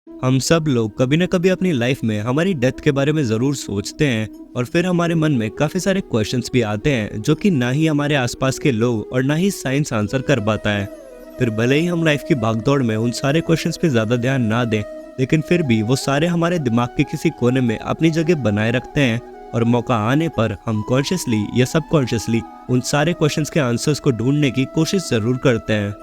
हम सब लोग कभी न कभी अपनी लाइफ में हमारी डेथ के बारे में ज़रूर सोचते हैं और फिर हमारे मन में काफ़ी सारे क्वेश्चंस भी आते हैं जो कि ना ही हमारे आसपास के लोग और ना ही साइंस आंसर कर पाता है। फिर भले ही हम लाइफ की भागदौड़ में उन सारे क्वेश्चंस पे ज़्यादा ध्यान ना दें, लेकिन फिर भी वो सारे हमारे दिमाग के किसी कोने में अपनी जगह बनाए रखते हैं और मौका आने पर हम कॉन्शियसली या सबकॉन्शियसली उन सारे क्वेश्चंस के आंसर्स को ढूंढने की कोशिश ज़रूर करते हैं।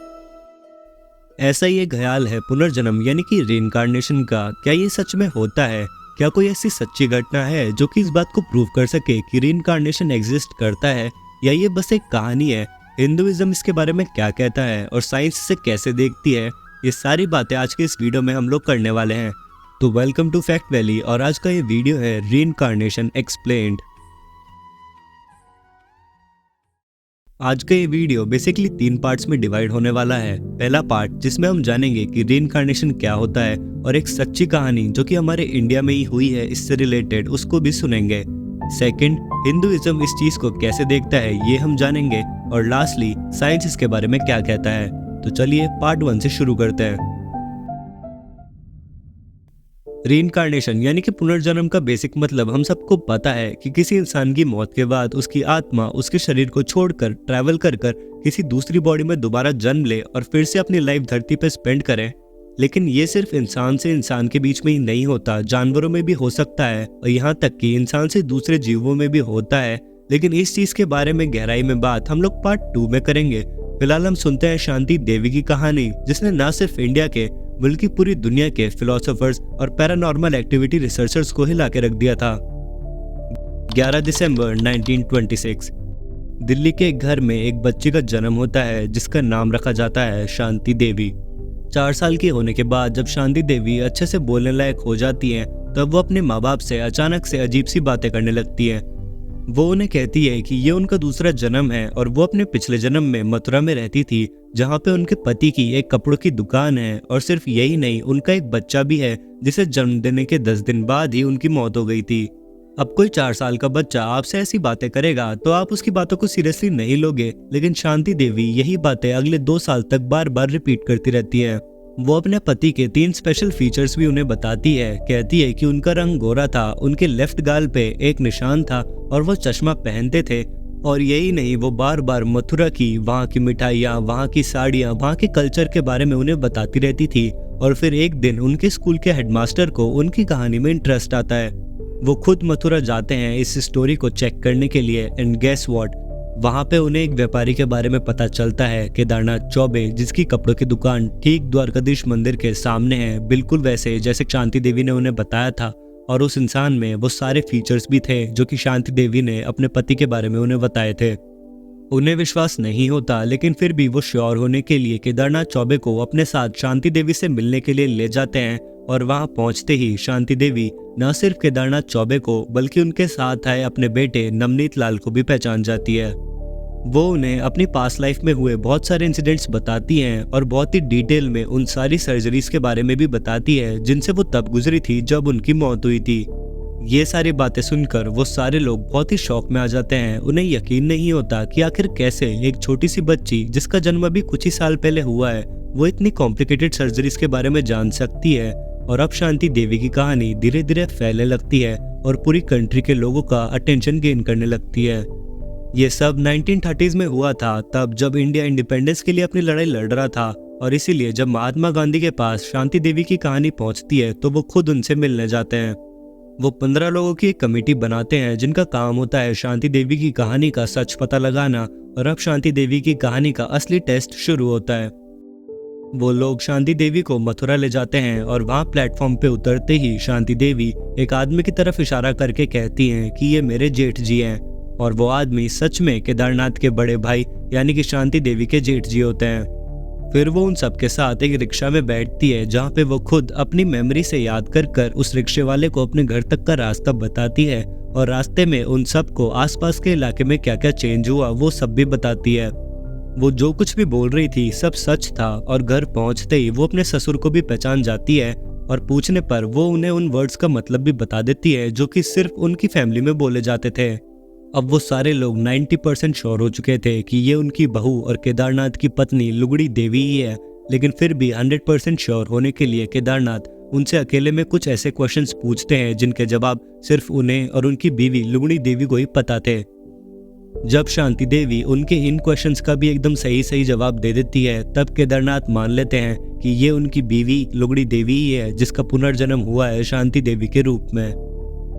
ऐसा ही एक ख्याल है पुनर्जन्म यानी कि रीइंकार्नेशन का। क्या ये सच में होता है? क्या कोई ऐसी सच्ची घटना है जो कि इस बात को प्रूव कर सके कि रीइंकार्नेशन एग्जिस्ट करता है, या ये बस एक कहानी है? हिंदुइज्म इसके बारे में क्या कहता है और साइंस इसे कैसे देखती है? ये सारी बातें आज के इस वीडियो में हम लोग करने वाले हैं। तो वेलकम टू फैक्ट वैली और आज का ये वीडियो है रीइंकार्नेशन एक्सप्लेन्ड। आज का ये वीडियो बेसिकली 3 पार्ट्स में डिवाइड होने वाला है। पहला पार्ट जिसमें हम जानेंगे कि रीइंकार्नेशन क्या होता है और एक सच्ची कहानी जो कि हमारे इंडिया में ही हुई है इससे रिलेटेड उसको भी सुनेंगे। सेकंड, हिंदुइज्म इस चीज को कैसे देखता है ये हम जानेंगे। और लास्टली साइंस इसके बारे में क्या कहता है। तो चलिए पार्ट 1 से शुरू करते हैं। रीइंकार्नेशन यानी कि पुनर्जन्म का बेसिक मतलब हम सबको पता है कि किसी इंसान की मौत के बाद उसकी आत्मा उसके शरीर को छोड़कर ट्रैवल कर किसी दूसरी बॉडी में दोबारा जन्म ले और फिर से अपनी लाइफ धरती पर स्पेंड करे। लेकिन ये सिर्फ इंसान से इंसान के बीच में ही नहीं होता, जानवरों में भी हो सकता है और यहाँ तक कि इंसान से दूसरे जीवों में भी होता है। लेकिन इस चीज के बारे में गहराई में बात हम लोग पार्ट 2 में करेंगे। फिलहाल हम सुनते हैं शांति देवी की कहानी, जिसने न सिर्फ इंडिया के बल्कि पूरी दुनिया के फिलोसोफर्स और पैरानॉर्मल एक्टिविटी रिसर्चर्स को हिला के रख दिया था। 11 दिसंबर 1926 दिल्ली के एक घर में एक बच्ची का जन्म होता है जिसका नाम रखा जाता है शांति देवी। 4 साल की होने के बाद जब शांति देवी अच्छे से बोलने लायक हो जाती हैं, तब वो अपने माँ बाप से अचानक से अजीब सी बातें करने लगती हैं। वो उन्हें कहती है कि ये उनका दूसरा जन्म है और वो अपने पिछले जन्म में मथुरा में रहती थी, जहाँ पे उनके पति की एक कपड़ों की दुकान है। और सिर्फ यही नहीं, उनका एक बच्चा भी है जिसे जन्म देने के 10 दिन बाद ही उनकी मौत हो गई थी। अब कोई 4 साल का बच्चा आपसे ऐसी बातें करेगा तो आप उसकी बातों को सीरियसली नहीं लोगे, लेकिन शांति देवी यही बातें अगले 2 साल तक बार बार रिपीट करती रहती है। वो अपने पति के 3 स्पेशल फीचर्स भी उन्हें बताती है। कहती है कि उनका रंग गोरा था, उनके लेफ्ट गाल पे एक निशान था और वो चश्मा पहनते थे। और यही नहीं, वो बार बार मथुरा की, वहाँ की मिठाइयाँ, वहाँ की साड़ियाँ, वहाँ के कल्चर के बारे में उन्हें बताती रहती थी। और फिर एक दिन उनके स्कूल के हेडमास्टर को उनकी कहानी में इंटरेस्ट आता है। वो खुद मथुरा जाते हैं इस स्टोरी को चेक करने के लिए। एंड गेस व्हाट, वहाँ पे उन्हें एक व्यापारी के बारे में पता चलता है, केदारनाथ चौबे, जिसकी कपड़ों की दुकान ठीक द्वारकाधीश मंदिर के सामने है, बिल्कुल वैसे जैसे शांति देवी ने उन्हें बताया था। और उस इंसान में वो सारे फीचर्स भी थे जो कि शांति देवी ने अपने पति के बारे में उन्हें बताए थे। उन्हें विश्वास नहीं होता, लेकिन फिर भी वो श्योर होने के लिए केदारनाथ चौबे को अपने साथ शांति देवी से मिलने के लिए ले जाते हैं। और वहां पहुंचते ही शांति देवी न सिर्फ केदारनाथ चौबे को बल्कि उनके साथ आए अपने बेटे नवनीत लाल को भी पहचान जाती है। वो उन्हें अपनी पास्ट लाइफ में हुए बहुत सारे इंसिडेंट्स बताती हैं और बहुत ही डिटेल में उन सारी सर्जरीज के बारे में भी बताती है जिनसे वो तब गुजरी थी जब उनकी मौत हुई थी। ये सारी बातें सुनकर वो सारे लोग बहुत ही शौक में आ जाते हैं। उन्हें यकीन नहीं होता कि आखिर कैसे एक छोटी सी बच्ची जिसका जन्म अभी कुछ ही साल पहले हुआ है, वो इतनी कॉम्प्लिकेटेड सर्जरीज के बारे में जान सकती है। और अब शांति देवी की कहानी धीरे धीरे फैलने लगती है और पूरी कंट्री के लोगों का अटेंशन गेन करने लगती है। ये सब 1930s में हुआ था, तब जब इंडिया इंडिपेंडेंस के लिए अपनी लड़ाई लड़ रहा था। और इसीलिए जब महात्मा गांधी के पास शांति देवी की कहानी पहुंचती है तो वो खुद उनसे मिलने जाते हैं। वो 15 लोगों की एक कमेटी बनाते हैं जिनका काम होता है शांति देवी की कहानी का सच पता लगाना। और अब शांति देवी की कहानी का असली टेस्ट शुरू होता है। वो लोग शांति देवी को मथुरा ले जाते हैं और वहाँ प्लेटफॉर्म पे उतरते ही शांति देवी एक आदमी की तरफ इशारा करके कहती हैं कि ये मेरे जेठ जी हैं। और वो आदमी सच में केदारनाथ के बड़े भाई यानी कि शांति देवी के जेठ जी होते हैं। फिर वो उन सब के साथ एक रिक्शा में बैठती है, जहाँ पे वो खुद अपनी मेमोरी से याद कर उस रिक्शे वाले को अपने घर तक का रास्ता बताती है। और रास्ते में उन सबको आसपास के इलाके में क्या क्या चेंज हुआ वो सब भी बताती है। वो जो कुछ भी बोल रही थी सब सच था। और घर पहुंचते ही वो अपने ससुर को भी पहचान जाती है और पूछने पर वो उन्हें उन वर्ड्स का मतलब भी बता देती है जो कि सिर्फ उनकी फैमिली में बोले जाते थे। अब वो सारे लोग 90% श्योर हो चुके थे कि ये उनकी बहू और केदारनाथ की पत्नी लुगड़ी देवी ही है, लेकिन फिर भी 100% श्योर होने के लिए केदारनाथ उनसे अकेले में कुछ ऐसे क्वेश्चंस पूछते हैं जिनके जवाब सिर्फ उन्हें और उनकी बीवी लुगड़ी देवी को ही पता थे। जब शांति देवी उनके इन क्वेश्चंस का भी एकदम सही जवाब दे देती है, तब केदारनाथ मान लेते हैं कि ये उनकी बीवी लुगड़ी देवी ही है जिसका पुनर्जन्म हुआ है शांति देवी के रूप में।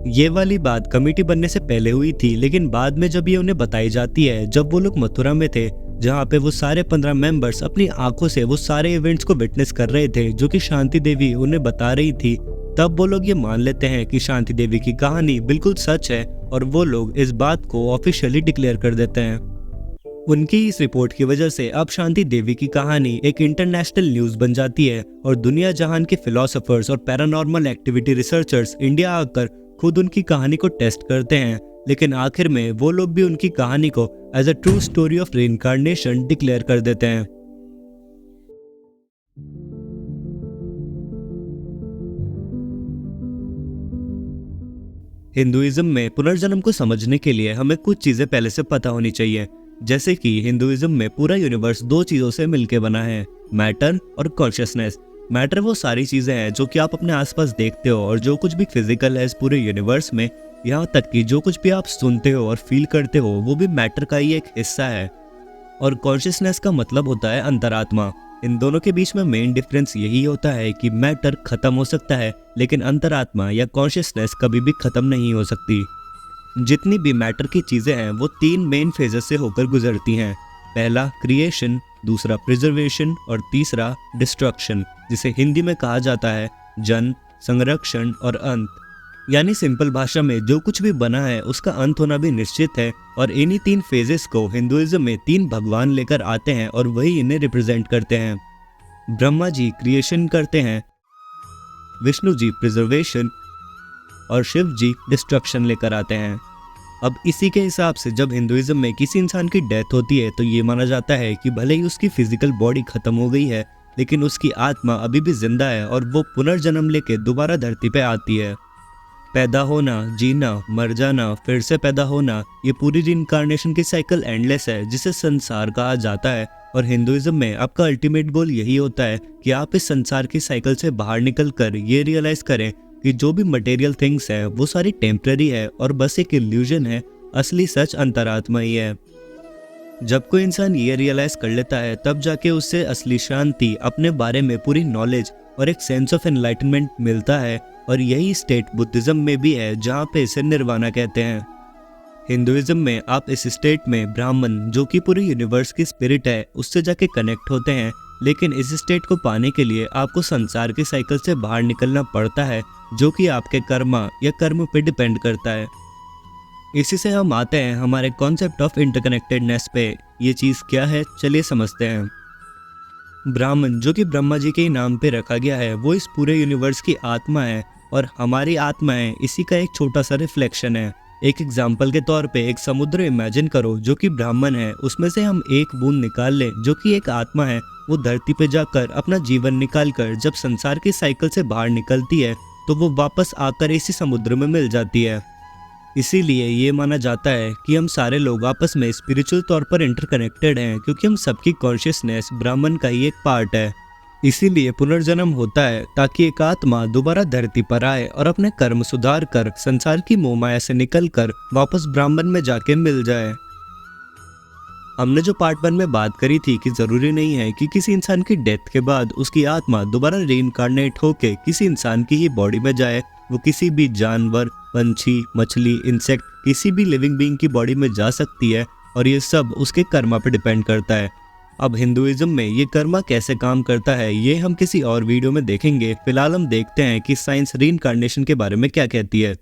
ये वाली बात कमेटी बनने से पहले हुई थी, लेकिन बाद में जब ये उन्हें बताई जाती है, जब वो लोग मथुरा में थे जहाँ पे वो सारे 15 मेंबर्स अपनी आंखों से वो सारे इवेंट्स को विटनेस कर रहे थे जो कि शांति देवी उन्हें बता रही थी, तब वो लोग ये मान लेते हैं कि शांति देवी की कहानी बिल्कुल सच है और वो लोग इस बात को ऑफिशियली डिक्लेयर कर देते हैं। उनकी इस रिपोर्ट की वजह से अब शांति देवी की कहानी एक इंटरनेशनल न्यूज बन जाती है और दुनिया जहान के फिलोसोफर्स और पैरानॉर्मल एक्टिविटी रिसर्चर्स इंडिया आकर खुद उनकी कहानी को टेस्ट करते हैं, लेकिन आखिर में वो लोग भी उनकी कहानी को as a true story of reincarnation declare कर देते हैं। हिंदुइज्म में पुनर्जन्म को समझने के लिए हमें कुछ चीजें पहले से पता होनी चाहिए, जैसे कि हिंदुइज्म में पूरा यूनिवर्स दो चीजों से मिलकर बना है, मैटर और कॉन्शियसनेस। मैटर वो सारी चीजें हैं जो कि आप अपने आसपास देखते हो और जो कुछ भी फिजिकल है इस पूरे यूनिवर्स में, यहाँ तक कि जो कुछ भी आप सुनते हो और फील करते हो वो भी मैटर का ही एक हिस्सा है। और कॉन्शियसनेस का मतलब होता है अंतरात्मा। इन दोनों के बीच में मेन डिफरेंस यही होता है कि मैटर खत्म हो सकता है, लेकिन अंतरात्मा या कॉन्शियसनेस कभी भी खत्म नहीं हो सकती। जितनी भी मैटर की चीजें हैं वो 3 मेन फेजेस से होकर गुजरती हैं। पहला क्रिएशन, दूसरा प्रिजर्वेशन और तीसरा डिस्ट्रक्शन, जिसे हिंदी में कहा जाता है जन्म, संरक्षण और अंत। यानी सिंपल भाषा में जो कुछ भी बना है उसका अंत होना भी निश्चित है। और इन्हीं 3 फेजेस को हिंदुइज्म में 3 भगवान लेकर आते हैं और वही इन्हें रिप्रेजेंट करते हैं। ब्रह्मा जी क्रिएशन करते हैं, विष्णु जी प्रिजर्वेशन और शिव जी डिस्ट्रक्शन लेकर आते हैं। अब इसी के हिसाब से जब हिंदुइज्म में किसी इंसान की डेथ होती है तो ये माना जाता है कि भले ही उसकी फिजिकल बॉडी खत्म हो गई है, लेकिन उसकी आत्मा अभी भी जिंदा है और वो पुनर्जन्म लेके दोबारा धरती पे आती है। पैदा होना, जीना, मर जाना, फिर से पैदा होना, ये पूरी रीइंकार्नेशन की साइकिल एंडलेस है जिसे संसार कहा जाता है। और हिंदुइज्म में आपका अल्टीमेट गोल यही होता है कि आप इस संसार की साइकिल से बाहर निकल कर ये रियलाइज करें कि जो भी मटेरियल थिंग्स है वो सारी टेम्पररी है और बस एक इल्यूजन है, असली सच अंतरात्मा ही है। जब कोई इंसान ये रियलाइज कर लेता है तब जाके उससे असली शांति, अपने बारे में पूरी नॉलेज और एक सेंस ऑफ एनलाइटनमेंट मिलता है। और यही स्टेट बुद्धिज्म में भी है जहाँ पे इसे निर्वाणा कहते हैं। हिंदुइज्म में आप इस स्टेट में ब्राह्मण, जो कि पूरे यूनिवर्स की स्पिरिट है, उससे जाके कनेक्ट होते हैं, लेकिन इस स्टेट को पाने के लिए आपको संसार की साइकिल से बाहर निकलना पड़ता है, जो कि आपके कर्मा या कर्म पे डिपेंड करता है। इसी से हम आते हैं हमारे कॉन्सेप्ट ऑफ इंटरकनेक्टेडनेस पे। ये चीज़ क्या है, चलिए समझते हैं। ब्राह्मण, जो कि ब्रह्मा जी के ही नाम पे रखा गया है, वो इस पूरे यूनिवर्स की आत्मा है और हमारी आत्माएं इसी का एक छोटा सा रिफ्लेक्शन है। एक एग्जाम्पल के तौर पे एक समुद्र इमेजिन करो जो कि ब्राह्मण है, उसमें से हम एक बूंद निकाल लें जो कि एक आत्मा है। वो धरती पे जाकर अपना जीवन निकाल कर जब संसार की साइकिल से बाहर निकलती है तो वो वापस आकर इसी समुद्र में मिल जाती है। इसीलिए ये माना जाता है कि हम सारे लोग आपस में स्पिरिचुअल तौर पर इंटरकनेक्टेड हैं, क्योंकि हम सबकी कॉन्शियसनेस ब्राह्मण का ही एक पार्ट है। इसीलिए पुनर्जन्म होता है ताकि एक आत्मा दोबारा धरती पर आए और अपने कर्म सुधार कर संसार की मोहमाया से निकलकर वापस ब्राह्मण में जाके मिल जाए। हमने जो पार्ट 1 में बात करी थी कि जरूरी नहीं है कि किसी इंसान की डेथ के बाद उसकी आत्मा दोबारा रीइंकार्नेट होके किसी इंसान की ही बॉडी में जाए। वो किसी भी जानवर, पंछी, मछली, इंसेक्ट, किसी भी लिविंग बीइंग की बॉडी में जा सकती है और ये सब उसके कर्मा पे डिपेंड करता है। अब हिंदुइज्म में ये कर्मा कैसे काम करता है ये हम किसी और वीडियो में देखेंगे। फिलहाल हम देखते हैं कि साइंस रीइंकार्नेशन के बारे में क्या कहती है।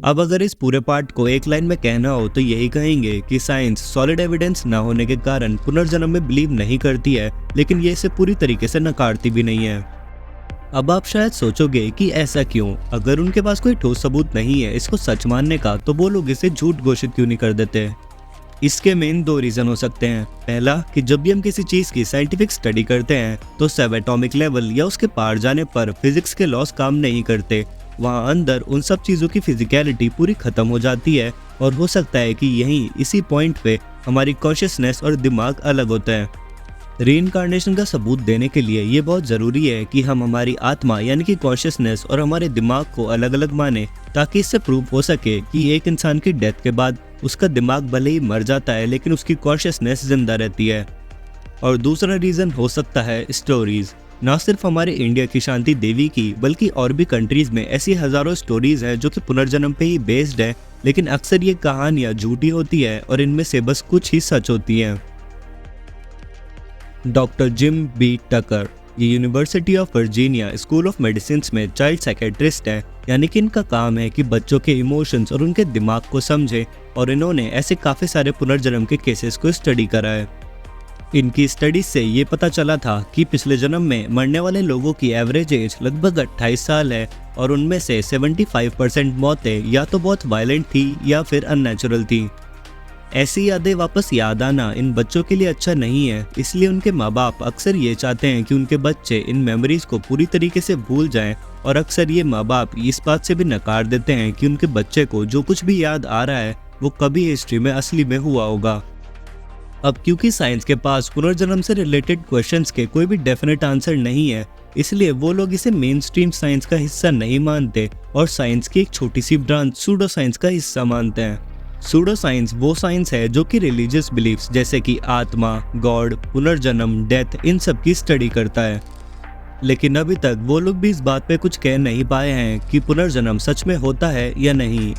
अब अगर इस पूरे पार्ट को एक लाइन में कहना हो तो यही कहेंगे कि साइंस सॉलिड एविडेंस न होने के कारण पुनर्जन्म में बिलीव नहीं करती है, लेकिन ये इसे पूरी तरीके से नकारती भी नहीं है। अब आप शायद सोचोगे कि ऐसा क्यों? अगर उनके पास कोई ठोस सबूत नहीं है इसको सच मानने का, तो वो लोग इसे झूठ घोषित क्यों नहीं कर देते? इसके मेन 2 रीजन हो सकते हैं। पहला कि जब भी हम किसी चीज की साइंटिफिक स्टडी करते हैं तो सब एटॉमिक लेवल या उसके पार जाने पर फिजिक्स के लॉस काम नहीं करते। वहाँ अंदर उन सब चीज़ों की फिजिकलिटी पूरी खत्म हो जाती है और हो सकता है कि यहीं इसी पॉइंट पे हमारी कॉन्शियसनेस और दिमाग अलग होता है। रीइंकार्नेशन का सबूत देने के लिए ये बहुत ज़रूरी है कि हम हमारी आत्मा यानी कि कॉन्शियसनेस और हमारे दिमाग को अलग अलग माने, ताकि इससे प्रूफ हो सके कि एक इंसान की डेथ के बाद उसका दिमाग भले ही मर जाता है लेकिन उसकी कॉन्शियसनेस जिंदा रहती है। और दूसरा रीज़न हो सकता है स्टोरीज़। ना सिर्फ हमारे इंडिया की शांति देवी की, बल्कि और भी कंट्रीज़ में ऐसी हज़ारों स्टोरीज़ हैं जो कि पुनर्जन्म पे ही बेस्ड है, लेकिन अक्सर ये कहानियाँ झूठी होती है और इनमें से बस कुछ ही सच होती हैं। डॉक्टर जिम बी टकर, ये university of Virginia school of medicine में चाइल्ड साइकेट्रिस्ट हैं, यानी कि इनका काम है कि बच्चों के इमोशंस और उनके दिमाग को समझे, और इन्होंने ऐसे काफ़ी सारे पुनर्जन्म के केसेस को स्टडी करा है। इनकी स्टडी से ये पता चला था कि पिछले जन्म में मरने वाले लोगों की एवरेज एज लगभग 28 साल है, और उनमें से 75% मौतें या तो बहुत वायलेंट थी या फिर अननेचुरल थी। ऐसी यादें वापस याद आना इन बच्चों के लिए अच्छा नहीं है, इसलिए उनके माँ बाप अक्सर ये चाहते हैं कि उनके बच्चे इन मेमोरीज को पूरी तरीके से भूल जाएं, और अक्सर ये माँ बाप इस बात से भी नकार देते हैं कि उनके बच्चे को जो कुछ भी याद आ रहा है वो कभी हिस्ट्री में असली में हुआ होगा। अब क्योंकि साइंस के पास पुनर्जन्म से रिलेटेड क्वेश्चंस के कोई भी डेफिनेट आंसर नहीं है, इसलिए वो लोग इसे मेन स्ट्रीम साइंस का हिस्सा नहीं मानते और साइंस की एक छोटी सी ब्रांच सूडो साइंस का हिस्सा मानते हैं। सूडो साइंस वो साइंस है जो कि रिलीजियस बिलीफ्स जैसे कि आत्मा, गॉड, पुनर्जन्म, डेथ, इन सब की स्टडी करता है। लेकिन अभी तक वो लोग भी इस बात पे कुछ कह नहीं पाए हैं कि पुनर्जन्म सच में होता है या नहीं।